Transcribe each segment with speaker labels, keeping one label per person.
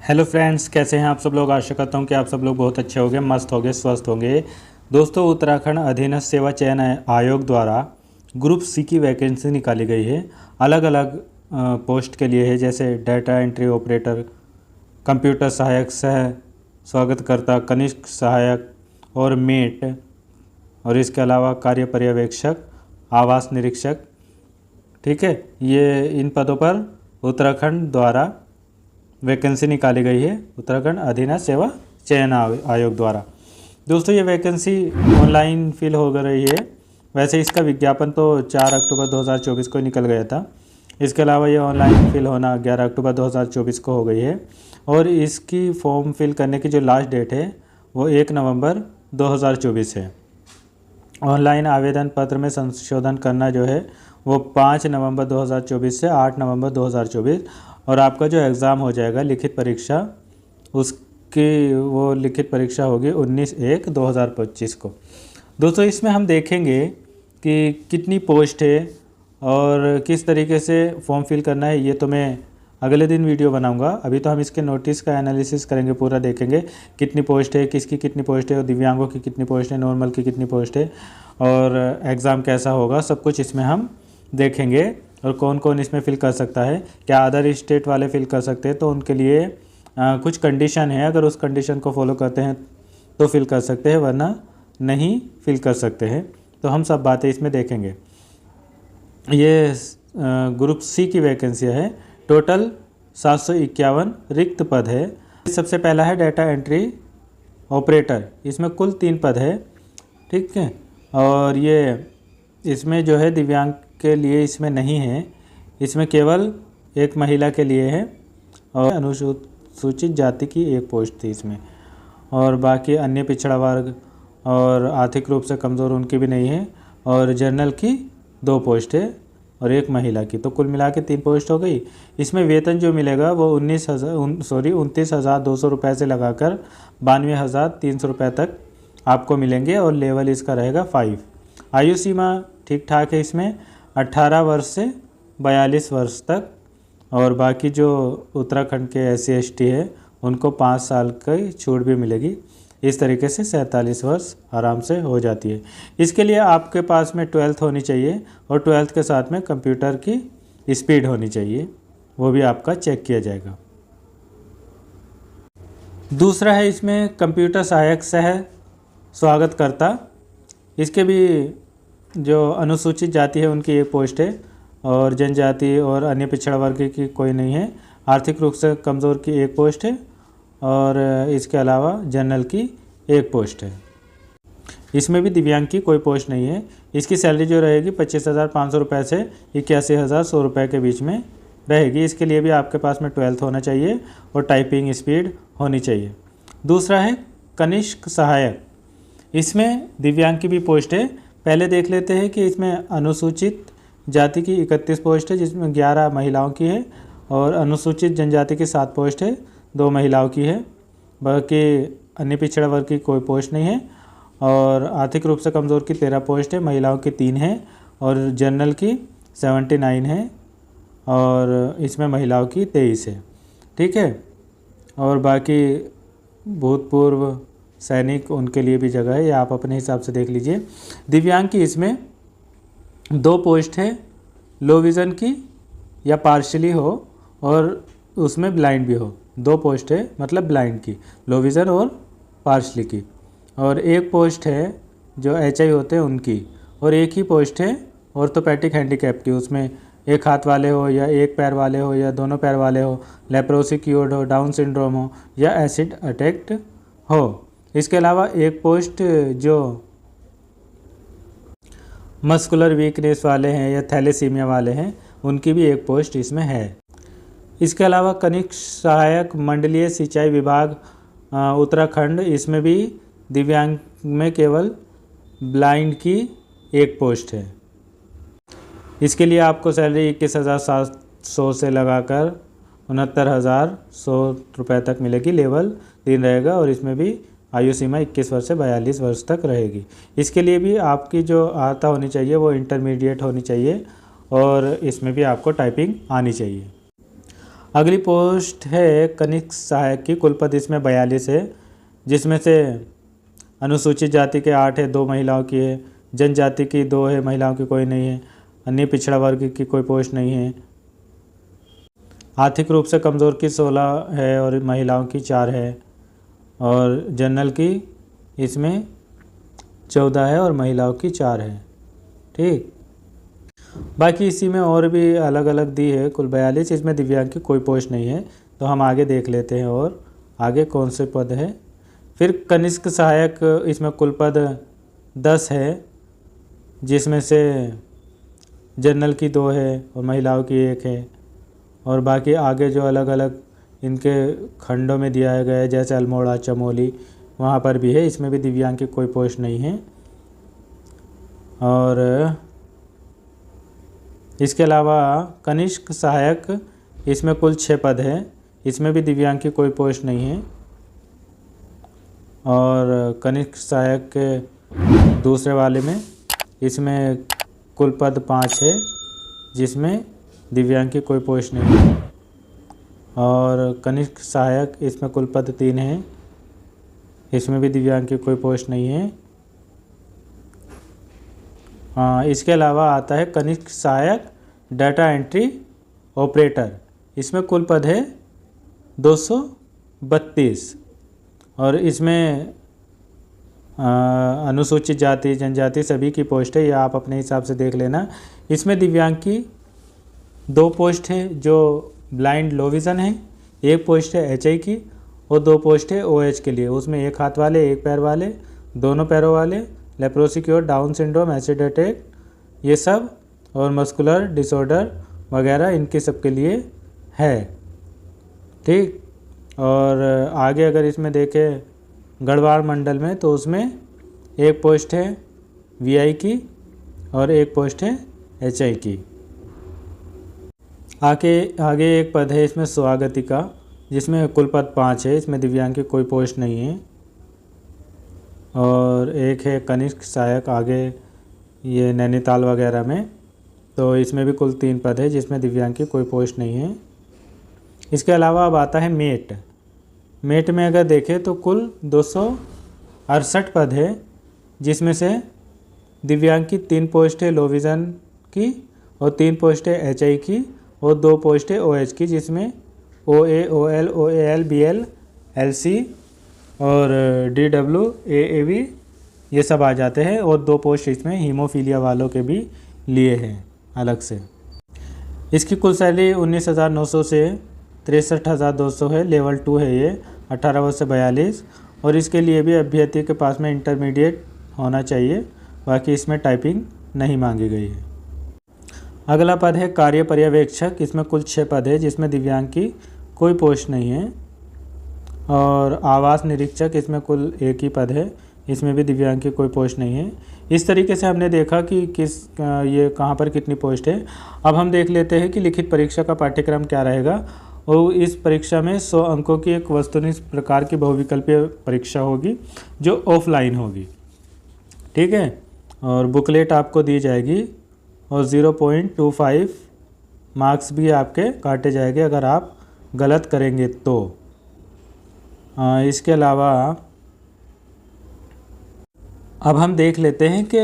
Speaker 1: Hello friends, कैसे हैं आप सब लोग। आशा करता हूं कि आप सब लोग बहुत अच्छे होंगे, मस्त होंगे, स्वस्थ होंगे। दोस्तों, उत्तराखंड अधीनस्थ सेवा चयन आयोग द्वारा ग्रुप सी की वैकेंसी निकाली गई है। अलग अलग पोस्ट के लिए है, जैसे डाटा एंट्री ऑपरेटर, कंप्यूटर सहायक, सह स्वागतकर्ता, कनिष्ठ सहायक और मेट, और इसके अलावा कार्य पर्यवेक्षक, आवास निरीक्षक। ठीक है, ये इन पदों पर उत्तराखंड द्वारा वैकेंसी निकाली गई है, उत्तराखंड अधीनस्थ सेवा चयन आयोग द्वारा। दोस्तों, ये वैकेंसी ऑनलाइन फिल हो रही है। वैसे इसका विज्ञापन तो 4 अक्टूबर 2024 को निकल गया था। इसके अलावा ये ऑनलाइन फिल होना 11 अक्टूबर 2024 को हो गई है, और इसकी फॉर्म फिल करने की जो लास्ट डेट है वो 1 नवंबर 2024 है। ऑनलाइन आवेदन पत्र में संशोधन करना जो है वो 5 नवंबर 2024 से 8 नवंबर 2024, और आपका जो एग्ज़ाम हो जाएगा लिखित परीक्षा, उसकी वो लिखित परीक्षा होगी 19/1/2025 को। दोस्तों, इसमें हम देखेंगे कि कितनी पोस्ट है और किस तरीके से फॉर्म फिल करना है। ये तो मैं अगले दिन वीडियो बनाऊंगा। अभी तो हम इसके नोटिस का एनालिसिस करेंगे, पूरा देखेंगे कितनी पोस्ट है, किसकी कितनी पोस्ट है, और दिव्यांगों की कितनी पोस्ट है, नॉर्मल की कितनी पोस्ट है, और एग्ज़ाम कैसा होगा, सब कुछ इसमें हम देखेंगे। और कौन कौन इसमें फ़िल कर सकता है, क्या अदर स्टेट वाले फ़िल कर सकते हैं, तो उनके लिए कुछ कंडीशन है। अगर उस कंडीशन को फॉलो करते हैं तो फिल कर सकते हैं, वरना नहीं फिल कर सकते हैं। तो हम सब बातें इसमें देखेंगे। ये ग्रुप सी की वैकेंसी है। टोटल 751 रिक्त पद है। सबसे पहला है डाटा एंट्री ऑपरेटर। इसमें कुल 3 पद है। ठीक है, और ये इसमें जो है दिव्यांग के लिए इसमें नहीं है, इसमें केवल एक महिला के लिए है, और अनुसूचित जाति की एक पोस्ट थी इसमें, और बाकी अन्य पिछड़ा वर्ग और आर्थिक रूप से कमज़ोर उनकी भी नहीं है, और जनरल की 2 पोस्ट है और एक महिला की। तो कुल मिला के 3 पोस्ट हो गई। इसमें वेतन जो मिलेगा वो 29,200 रुपये से लगाकर 92,300 रुपये तक आपको मिलेंगे, और लेवल इसका रहेगा 5। आयु सीमा ठीक ठाक है इसमें, 18 वर्ष से 42 वर्ष तक, और बाकी जो उत्तराखंड के SC/ST है उनको 5 साल की छूट भी मिलेगी। इस तरीके से 47 वर्ष आराम से हो जाती है। इसके लिए आपके पास में 12th होनी चाहिए, और 12th के साथ में कंप्यूटर की स्पीड होनी चाहिए, वो भी आपका चेक किया जाएगा। दूसरा है इसमें कंप्यूटर सहायक, सह स्वागतकर्ता। इसके भी जो अनुसूचित जाति है उनकी एक पोस्ट है, और जनजाति और अन्य पिछड़ा वर्ग की कोई नहीं है। आर्थिक रूप से कमज़ोर की एक पोस्ट है, और इसके अलावा जनरल की एक पोस्ट है। इसमें भी दिव्यांग की कोई पोस्ट नहीं है। इसकी सैलरी जो रहेगी 25,500 रुपये से 81,100 रुपये के बीच में रहेगी। इसके लिए भी आपके पास में 12th होना चाहिए, और टाइपिंग स्पीड होनी चाहिए। दूसरा है कनिष्ठ सहायक। इसमें दिव्यांग की भी पोस्ट है। पहले देख लेते हैं कि इसमें अनुसूचित जाति की 31 पोस्ट है, जिसमें 11 महिलाओं की है, और अनुसूचित जनजाति की 7 पोस्ट है, 2 महिलाओं की है। बाकी अन्य पिछड़ा वर्ग की कोई पोस्ट नहीं है, और आर्थिक रूप से कमज़ोर की 13 पोस्ट है, महिलाओं की 3 है, और जनरल की 79 है, और इसमें महिलाओं की 23 है। ठीक है, और बाकी भूतपूर्व सैनिक, उनके लिए भी जगह है, या आप अपने हिसाब से देख लीजिए। दिव्यांग की इसमें 2 पोस्ट है, लो विज़न की या पार्शली हो, और उसमें ब्लाइंड भी हो। 2 पोस्ट है, मतलब ब्लाइंड की, लो विज़न और पार्शली की, और एक पोस्ट है जो HI होते हैं उनकी, और एक ही पोस्ट है ऑर्थोपेडिक हैंडीकैप की। उसमें एक हाथ वाले हो, या एक पैर वाले हो, या दोनों पैर वाले हो, लेप्रोसी क्योर्ड हो, डाउन सिंड्रोम हो, या एसिड अटैक्ड हो। इसके अलावा एक पोस्ट जो मस्कुलर वीकनेस वाले हैं या थैलेसीमिया वाले हैं, उनकी भी एक पोस्ट इसमें है। इसके अलावा कनिष्ठ सहायक मंडलीय सिंचाई विभाग उत्तराखंड, इसमें भी दिव्यांग में केवल ब्लाइंड की एक पोस्ट है। इसके लिए आपको सैलरी 21,700 से लगाकर 69,100 रुपये तक मिलेगी। लेवल 3 रहेगा, और इसमें भी आयु सीमा 21 वर्ष से 42 वर्ष तक रहेगी। इसके लिए भी आपकी जो अर्हता होनी चाहिए वो इंटरमीडिएट होनी चाहिए, और इसमें भी आपको टाइपिंग आनी चाहिए। अगली पोस्ट है कनिष्ठ सहायक की। कुल पद इसमें 42 है, जिसमें से अनुसूचित जाति के 8 है, 2 महिलाओं की है, जनजाति की 2 है, महिलाओं की कोई नहीं है, अन्य पिछड़ा वर्ग की कोई पोस्ट नहीं है, आर्थिक रूप से कमज़ोर की 16 है और महिलाओं की 4 है, और जनरल की इसमें 14 है और महिलाओं की 4 है। ठीक, बाकी इसी में और भी अलग अलग दी है, कुल 42। इसमें दिव्यांग की कोई पोस्ट नहीं है, तो हम आगे देख लेते हैं और आगे कौन से पद है। फिर कनिष्ठ सहायक, इसमें कुल पद 10 है, जिसमें से जनरल की 2 है और महिलाओं की 1 है, और बाकी आगे जो अलग अलग इनके खंडों में दिया गया है, जैसे अल्मोड़ा, चमोली, वहाँ पर भी है। इसमें भी दिव्यांग की कोई पोस्ट नहीं है। और इसके अलावा कनिष्ठ सहायक, इसमें कुल 6 पद है, इसमें भी दिव्यांग की कोई पोस्ट नहीं है। और कनिष्ठ सहायक के दूसरे वाले में इसमें कुल पद 5 है, जिसमें दिव्यांग की कोई पोस्ट नहीं है। और कनिष्ठ सहायक, इसमें कुल पद 3 है, इसमें भी दिव्यांग की कोई पोस्ट नहीं है। इसके अलावा आता है कनिष्ठ सहायक डाटा एंट्री ऑपरेटर। इसमें कुल पद है 232, और इसमें अनुसूचित जाति, जनजाति सभी की पोस्ट है, या आप अपने हिसाब से देख लेना। इसमें दिव्यांग की 2 पोस्ट है जो ब्लाइंड लो विज़न है, 1 पोस्ट है HI की, और 2 पोस्ट है OH के लिए। उसमें 1 हाथ वाले, 1 पैर वाले, दोनों पैरों वाले, leprosy cure, down syndrome, acid attack, ये सब, और मस्कुलर डिसऑर्डर वगैरह इनके सब के लिए है। ठीक, और आगे अगर इसमें देखें गढ़वाल मंडल में, तो उसमें 1 पोस्ट है VI की और 1 पोस्ट है HI की। आगे एक पद है इसमें स्वागतिका, जिसमें कुल पद 5 है, इसमें दिव्यांग की कोई पोस्ट नहीं है। और एक है कनिष्ठ सहायक आगे ये नैनीताल वगैरह में, तो इसमें भी कुल 3 पद है, जिसमें दिव्यांग की कोई पोस्ट नहीं है। इसके अलावा अब आता है मेट में अगर देखें तो कुल 268 पद है, जिसमें से दिव्यांग की 3 पोस्ट है लो विज़न की, और 3 पोस्ट है HI की, और 2 पोस्ट है OH की, जिसमें OA, OL, OAL, BL, LC और DW, AAV ये सब आ जाते हैं। और 2 पोस्ट इसमें हीमोफीलिया वालों के भी लिए हैं अलग से। इसकी कुल सैलरी 19,900 से 63,200 है। लेवल 2 है ये, 18 वर्ष से 42, और इसके लिए भी अभ्यर्थी के पास में इंटरमीडिएट होना चाहिए। बाकी इसमें टाइपिंग नहीं मांगी गई है। अगला पद है कार्य पर्यवेक्षक। इसमें कुल 6 पद है, जिसमें दिव्यांग की कोई पोस्ट नहीं है। और आवास निरीक्षक, इसमें कुल 1 ही पद है, इसमें भी दिव्यांग की कोई पोस्ट नहीं है। इस तरीके से हमने देखा कि ये कहाँ पर कितनी पोस्ट है। अब हम देख लेते हैं कि लिखित परीक्षा का पाठ्यक्रम क्या रहेगा। और इस परीक्षा में 100 अंकों की एक वस्तुनिष्ठ प्रकार की बहुविकल्पीय परीक्षा होगी, जो ऑफलाइन होगी। ठीक है, और बुकलेट आपको दी जाएगी, और 0.25 मार्क्स भी आपके काटे जाएंगे अगर आप गलत करेंगे तो। इसके अलावा अब हम देख लेते हैं कि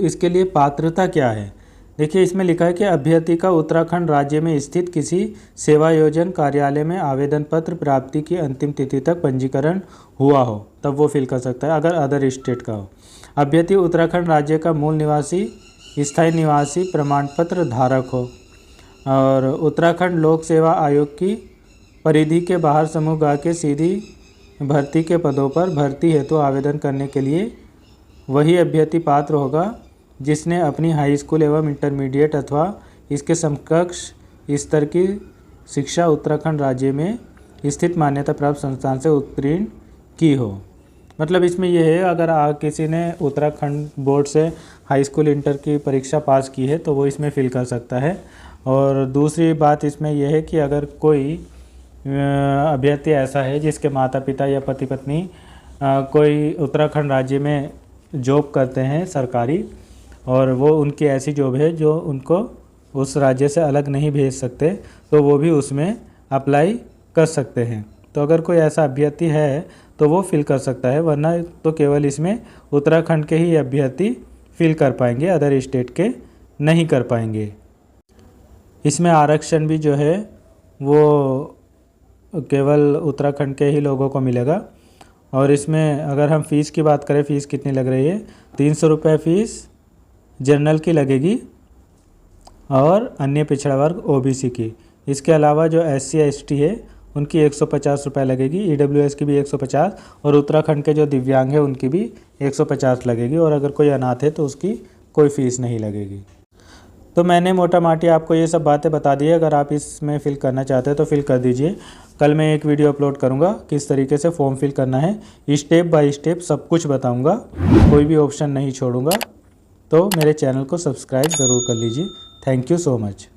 Speaker 1: इसके लिए पात्रता क्या है। देखिए, इसमें लिखा है कि अभ्यर्थी का उत्तराखंड राज्य में स्थित किसी सेवायोजन कार्यालय में आवेदन पत्र प्राप्ति की अंतिम तिथि तक पंजीकरण हुआ हो, तब वो फिल कर सकता है। अगर अदर स्टेट का हो, अभ्यर्थी उत्तराखंड राज्य का मूल निवासी, स्थायी निवासी प्रमाण पत्र धारक हो, और उत्तराखंड लोक सेवा आयोग की परिधि के बाहर समूह ग के सीधी भर्ती के पदों पर भर्ती हेतु आवेदन करने के लिए वही अभ्यर्थी पात्र होगा जिसने अपनी हाई स्कूल एवं इंटरमीडिएट अथवा इसके समकक्ष स्तर की शिक्षा उत्तराखंड राज्य में स्थित मान्यता प्राप्त संस्थान से उत्तीर्ण की हो। मतलब इसमें यह है, अगर किसी ने उत्तराखंड बोर्ड से हाई स्कूल इंटर की परीक्षा पास की है तो वो इसमें फिल कर सकता है। और दूसरी बात इसमें यह है कि अगर कोई अभ्यर्थी ऐसा है जिसके माता पिता या पति पत्नी कोई उत्तराखंड राज्य में जॉब करते हैं सरकारी, और वो उनकी ऐसी जॉब है जो उनको उस राज्य से अलग नहीं भेज सकते, तो वो भी उसमें अप्लाई कर सकते हैं। तो अगर कोई ऐसा अभ्यर्थी है तो वो फिल कर सकता है, वरना तो केवल इसमें उत्तराखंड के ही अभ्यर्थी फिल कर पाएंगे, अदर स्टेट के नहीं कर पाएंगे। इसमें आरक्षण भी जो है वो केवल उत्तराखंड के ही लोगों को मिलेगा। और इसमें अगर हम फ़ीस की बात करें, फ़ीस कितनी लग रही है, 300 रुपये फ़ीस जनरल की लगेगी और अन्य पिछड़ा वर्ग OBC की। इसके अलावा जो SC ST है उनकी 150 रुपये लगेगी, EWS की भी 150, और उत्तराखंड के जो दिव्यांग है उनकी भी 150 लगेगी, और अगर कोई अनाथ है तो उसकी कोई फ़ीस नहीं लगेगी। तो मैंने मोटा माटी आपको ये सब बातें बता दी है। अगर आप इसमें फ़िल करना चाहते हैं तो फ़िल कर दीजिए। कल मैं एक वीडियो अपलोड करूँगा किस तरीके से फॉर्म फिल करना है, स्टेप बाय स्टेप सब कुछ बताऊँगा, कोई भी ऑप्शन नहीं छोड़ूँगा। तो मेरे चैनल को सब्सक्राइब ज़रूर कर लीजिए। Thank you so much.